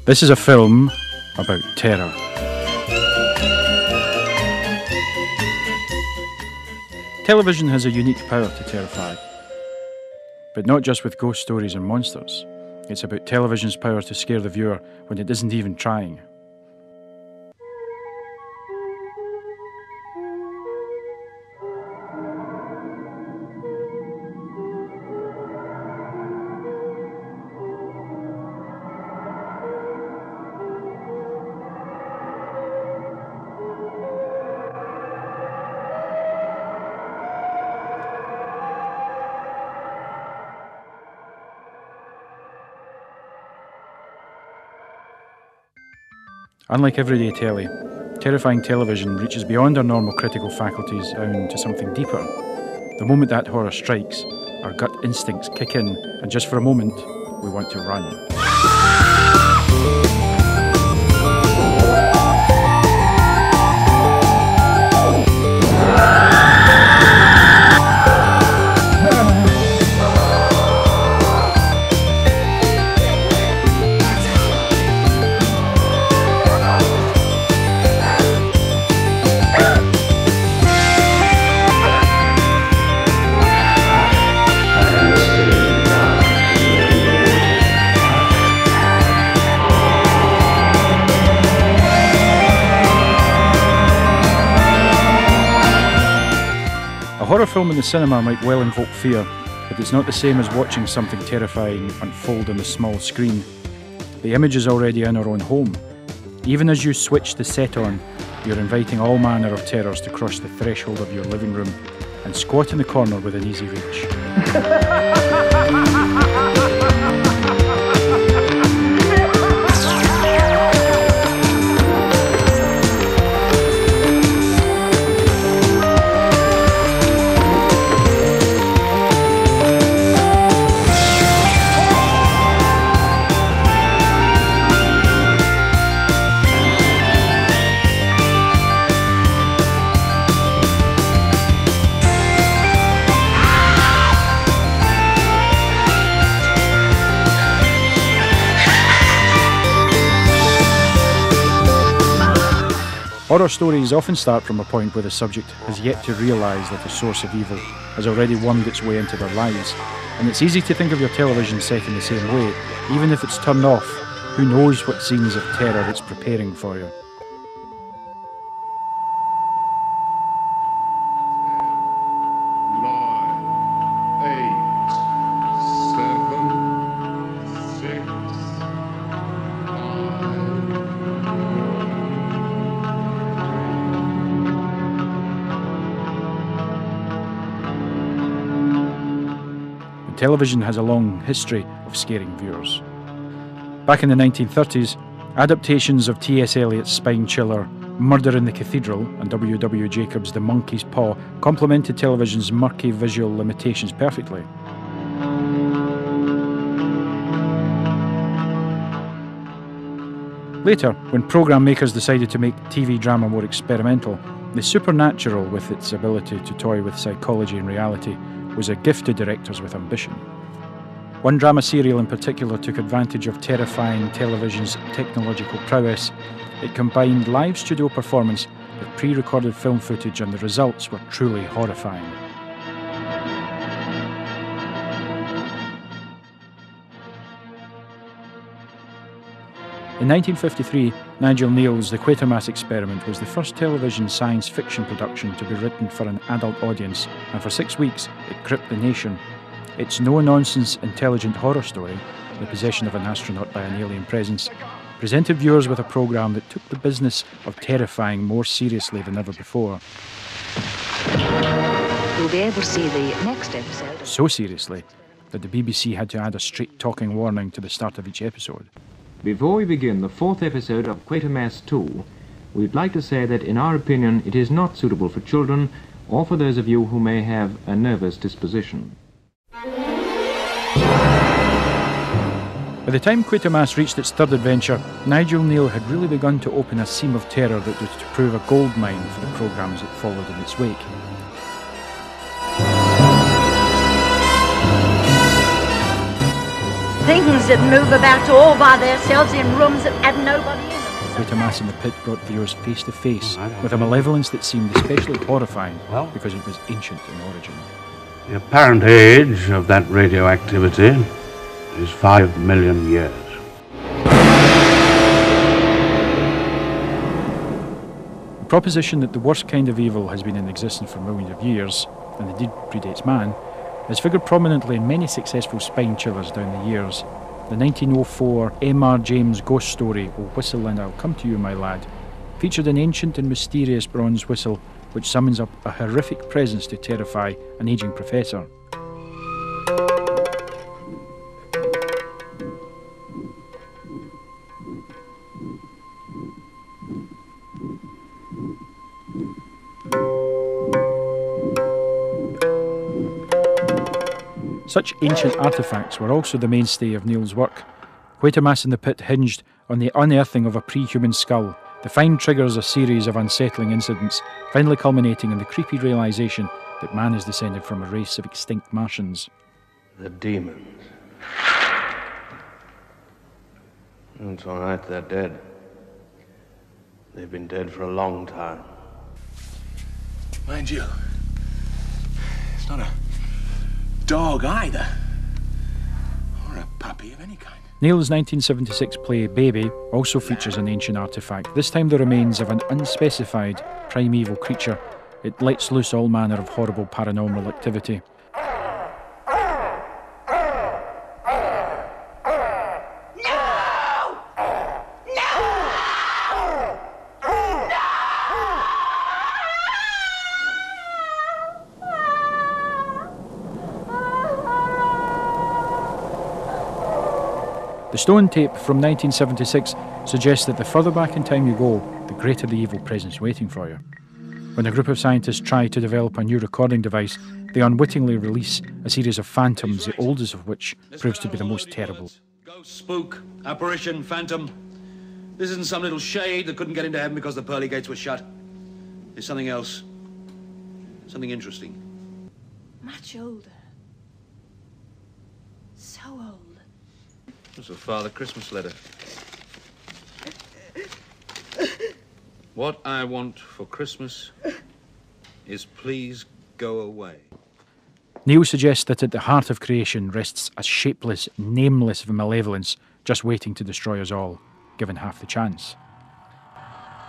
This is a film about terror. Television has a unique power to terrify, but not just with ghost stories and monsters. It's about television's power to scare the viewer when it isn't even trying. Unlike everyday telly, terrifying television reaches beyond our normal critical faculties and to something deeper. The moment that horror strikes, our gut instincts kick in, and just for a moment, we want to run. A horror film in the cinema might well invoke fear, but it's not the same as watching something terrifying unfold on the small screen. The image is already in our own home. Even as you switch the set on, you're inviting all manner of terrors to cross the threshold of your living room and squat in the corner within easy reach. Horror stories often start from a point where the subject has yet to realise that the source of evil has already wormed its way into their lives, and it's easy to think of your television set in the same way. Even if it's turned off, who knows what scenes of terror it's preparing for you. Television has a long history of scaring viewers. Back in the 1930s, adaptations of T.S. Eliot's spine chiller Murder in the Cathedral and W. W. Jacobs' The Monkey's Paw complemented television's murky visual limitations perfectly. Later, when programme makers decided to make TV drama more experimental, the supernatural, with its ability to toy with psychology and reality, was a gift to directors with ambition. One drama serial in particular took advantage of terrifying television's technological prowess. It combined live studio performance with pre-recorded film footage, and the results were truly horrifying. In 1953, Nigel Kneale's The Quatermass Experiment was the first television science fiction production to be written for an adult audience, and for 6 weeks it gripped the nation. Its no-nonsense, intelligent horror story, the possession of an astronaut by an alien presence, presented viewers with a programme that took the business of terrifying more seriously than ever before. You'll be able to see the next episode. So seriously that the BBC had to add a straight-talking warning to the start of each episode. Before we begin the 4th episode of Quatermass 2, we'd like to say that in our opinion it is not suitable for children or for those of you who may have a nervous disposition. By the time Quatermass reached its third adventure, Nigel Kneale had really begun to open a seam of terror that was to prove a goldmine for the programmes that followed in its wake. Things that move about all by themselves in rooms that had nobody in them. Quatermass in the Pit brought viewers face to face with a malevolence that seemed especially horrifying because it was ancient in origin. The apparent age of that radioactivity is 5 million years. The proposition that the worst kind of evil has been in existence for millions of years, and indeed predates man, has figured prominently in many successful spine chillers down the years. The 1904 M.R. James ghost story, "Oh Whistle and I'll Come to You, My Lad," featured an ancient and mysterious bronze whistle which summons up a horrific presence to terrify an ageing professor. Such ancient artefacts were also the mainstay of Neil's work. Quatermass in the Pit hinged on the unearthing of a pre-human skull. The find triggers a series of unsettling incidents, finally culminating in the creepy realisation that man is descended from a race of extinct Martians. The demons. It's all right, they're dead. They've been dead for a long time. Mind you, it's not a dog either, or a puppy of any kind. Neil's 1976 play Baby also features an ancient artefact, this time the remains of an unspecified primeval creature. It lets loose all manner of horrible paranormal activity. The stone tape from 1976 suggests that the further back in time you go, the greater the evil presence waiting for you. When a group of scientists try to develop a new recording device, they unwittingly release a series of phantoms, the oldest of which proves to be the most terrible. Ghost, spook, apparition, phantom. This isn't some little shade that couldn't get into heaven because the pearly gates were shut. It's something else. Something interesting. Much older. So old. It's a Father Christmas letter. What I want for Christmas is please go away. Neil suggests that at the heart of creation rests a shapeless, nameless malevolence just waiting to destroy us all, given half the chance.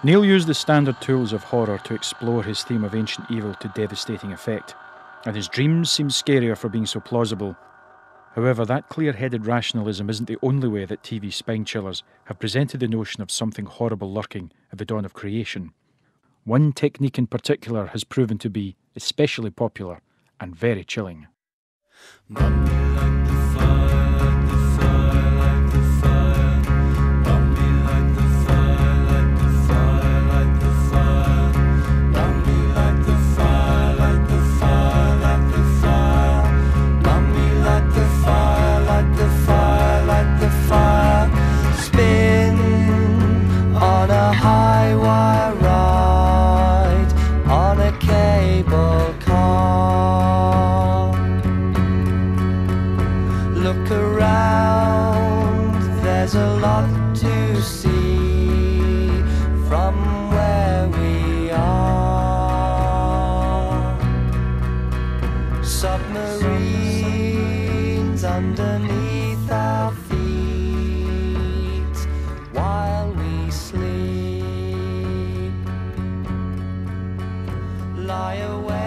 Neil used the standard tools of horror to explore his theme of ancient evil to devastating effect, and his dreams seem scarier for being so plausible. However, that clear-headed rationalism isn't the only way that TV spine chillers have presented the notion of something horrible lurking at the dawn of creation. One technique in particular has proven to be especially popular and very chilling. Look around, there's a lot to see from where we are. Submarines underneath our feet while we sleep. Lie awake.